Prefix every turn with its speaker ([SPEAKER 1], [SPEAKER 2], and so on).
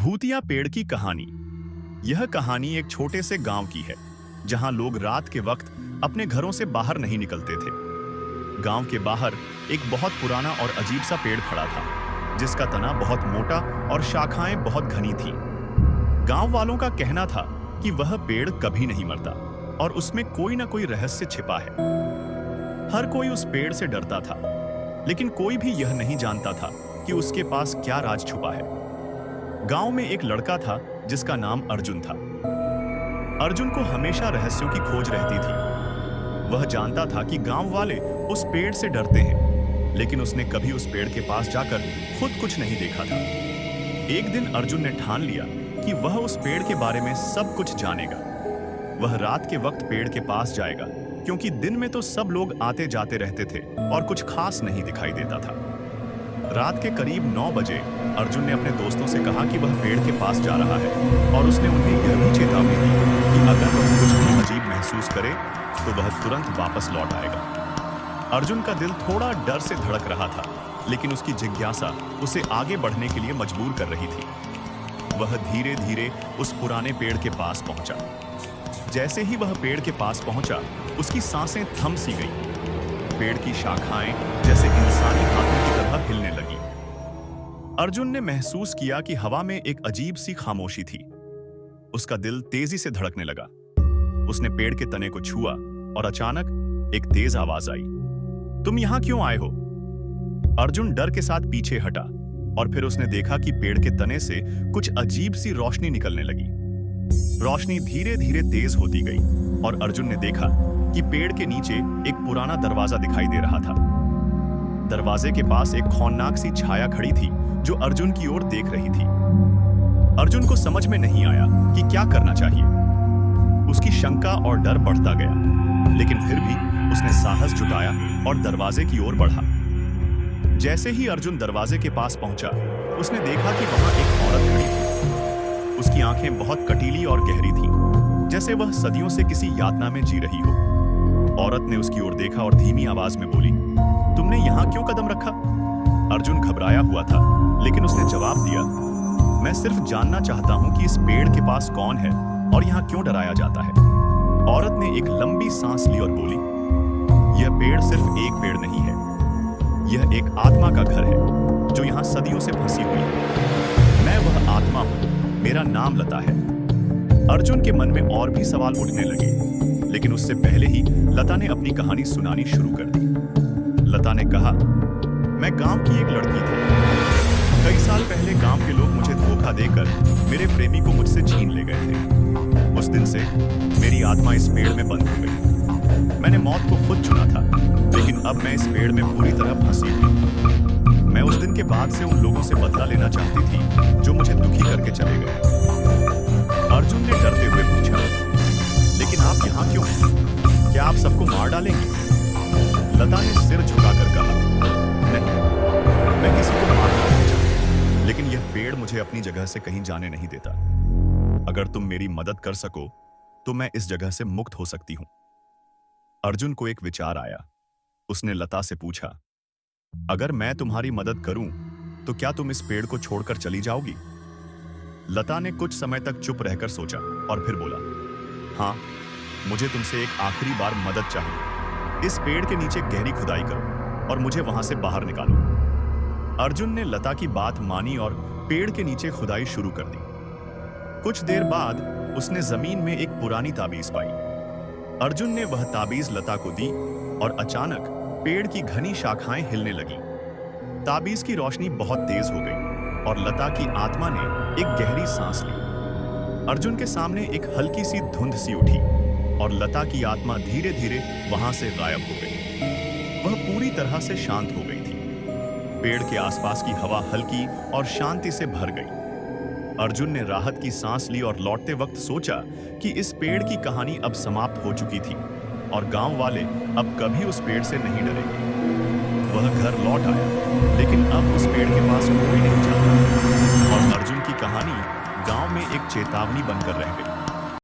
[SPEAKER 1] भूतिया पेड़ की कहानी। यह कहानी एक छोटे से गांव की है जहां लोग रात के वक्त अपने घरों से बाहर नहीं निकलते थे। गांव के बाहर एक बहुत पुराना और अजीब सा पेड़ खड़ा था जिसका तना बहुत मोटा और शाखाएं बहुत घनी थीं। गांव वालों का कहना था कि वह पेड़ कभी नहीं मरता और उसमें कोई ना कोई रहस्य छिपा है। हर कोई उस पेड़ से डरता था, लेकिन कोई भी यह नहीं जानता था कि उसके पास क्या राज छुपा है। गांव में एक लड़का था जिसका नाम अर्जुन था। अर्जुन को हमेशा रहस्यों की खोज रहती थी। वह जानता था कि गांव वाले उस पेड़ से डरते हैं, लेकिन उसने कभी उस पेड़ के पास जाकर खुद कुछ नहीं देखा था। एक दिन अर्जुन ने ठान लिया कि वह उस पेड़ के बारे में सब कुछ जानेगा। वह रात के वक्त पेड़ के पास जाएगा, क्योंकि दिन में तो सब लोग आते जाते रहते थे और कुछ खास नहीं दिखाई देता था। रात के करीब 9 बजे अर्जुन ने अपने दोस्तों से कहा कि वह पेड़ के पास जा रहा है और उसने उन्हें यह भी चेतावनी दी कि अगर वह कुछ भी अजीब महसूस करे तो वह तुरंत वापस लौट आएगा। अर्जुन का दिल थोड़ा डर से धड़क रहा था, लेकिन उसकी जिज्ञासा उसे आगे बढ़ने के लिए मजबूर कर रही थी। वह धीरे धीरे उस पुराने पेड़ के पास पहुंचा। जैसे ही वह पेड़ के पास पहुंचा, उसकी सांसें थम सी गईं। पेड़ की शाखाएं जैसे इंसानी हाथों की तरह हिलने लगी। अर्जुन ने महसूस किया कि हवा में एक अजीब सी खामोशी थी। उसका दिल तेजी से धड़कने लगा। उसने पेड़ के तने को छुआ और अचानक एक तेज आवाज आई, तुम यहां क्यों आए हो? अर्जुन डर के साथ पीछे हटा और फिर उसने देखा कि पेड़ के तने से कुछ अजीब सी रोशनी निकलने लगी। रोशनी धीरे धीरे तेज होती गई और अर्जुन ने देखा कि पेड़ के नीचे एक पुराना दरवाजा दिखाई दे रहा था। दरवाजे के पास एक खौफनाक सी छाया खड़ी थी जो अर्जुन की ओर देख रही थी। अर्जुन को समझ में नहीं आया कि क्या करना चाहिए। उसकी शंका और डर बढ़ता गया, लेकिन फिर भी उसने साहस जुटाया और दरवाजे की ओर बढ़ा। जैसे ही अर्जुन दरवाजे के पास पहुंचा, उसने देखा कि वहां एक औरत खड़ी थी। उसकी आंखें बहुत कटीली और गहरी थीं, जैसे वह सदियों से किसी यातना में जी रही हो। औरत ने उसकी ओर देखा और धीमी आवाज में बोली, तुमने यहां क्यों कदम रखा? अर्जुन घबराया हुआ था, लेकिन उसने जवाब दिया, मैं सिर्फ जानना चाहता हूं कि इस पेड़ के पास कौन है और यहां क्यों डराया जाता है। औरत ने एक लंबी सांस ली और बोली, यह पेड़ सिर्फ एक पेड़ नहीं है, यह एक आत्मा का घर है जो यहां सदियों से फंसी हुई है। मैं वह आत्मा हूं, मेरा नाम लता है। अर्जुन के मन में और भी सवाल उठने लगे, लेकिन उससे पहले ही लता ने अपनी कहानी सुनानी शुरू कर दी। लता ने कहा, मैं गांव की एक लड़की थी। कई साल पहले गांव के लोग मुझे धोखा देकर मेरे प्रेमी को मुझसे छीन ले गए थे। उस दिन से मेरी आत्मा इस पेड़ में बंद हो गई। मैंने मौत को खुद चुना था, लेकिन अब मैं इस पेड़ में पूरी तरह फंसी हुई। मैं उस दिन के बाद से उन लोगों से बदला लेना चाहती थी जो मुझे दुखी करके चले गए। अर्जुन ने डरते हुए पूछा, लेकिन आप यहाँ क्यों हैं? क्या आप सबको मार डालेंगे? लता ने सिर झुकाकर कहा, नहीं, मैं किसी को मार नहीं चाहती, लेकिन यह पेड़ मुझे अपनी जगह से कहीं जाने नहीं देता। अगर तुम मेरी मदद कर सको तो मैं इस जगह से मुक्त हो सकती हूं। अर्जुन को एक विचार आया। उसने लता से पूछा, अगर मैं तुम्हारी मदद करूं तो क्या तुम इस पेड़ को छोड़कर चली जाओगी? लता ने कुछ समय तक चुप रहकर सोचा और फिर बोला, हाँ, मुझे तुमसे एक आखिरी बार मदद चाहिए। इस पेड़ के नीचे गहरी खुदाई करो और मुझे वहां से बाहर निकालो। अर्जुन ने लता की बात मानी और पेड़ के नीचे खुदाई शुरू कर दी। कुछ देर बाद उसने जमीन में एक पुरानी ताबीज पाई। अर्जुन ने वह ताबीज लता को दी और अचानक पेड़ की घनी शाखाएं हिलने लगीं। ताबीज की रोशनी बहुत तेज हो गई और लता की आत्मा ने एक गहरी सांस ली। अर्जुन के सामने एक हल्की सी धुंध सी उठी और लता की आत्मा धीरे धीरे वहां से गायब हो गई। वह पूरी तरह से शांत हो गई थी। पेड़ के आसपास की हवा हल्की और शांति से भर गई। अर्जुन ने राहत की सांस ली और लौटते वक्त सोचा कि इस पेड़ की कहानी अब समाप्त हो चुकी थी और गांव वाले अब कभी उस पेड़ से नहीं डरेंगे। वह घर लौट आया, लेकिन अब उस पेड़ के पास कोई नहीं जाता और अर्जुन की कहानी गांव में एक चेतावनी बनकर रह गई।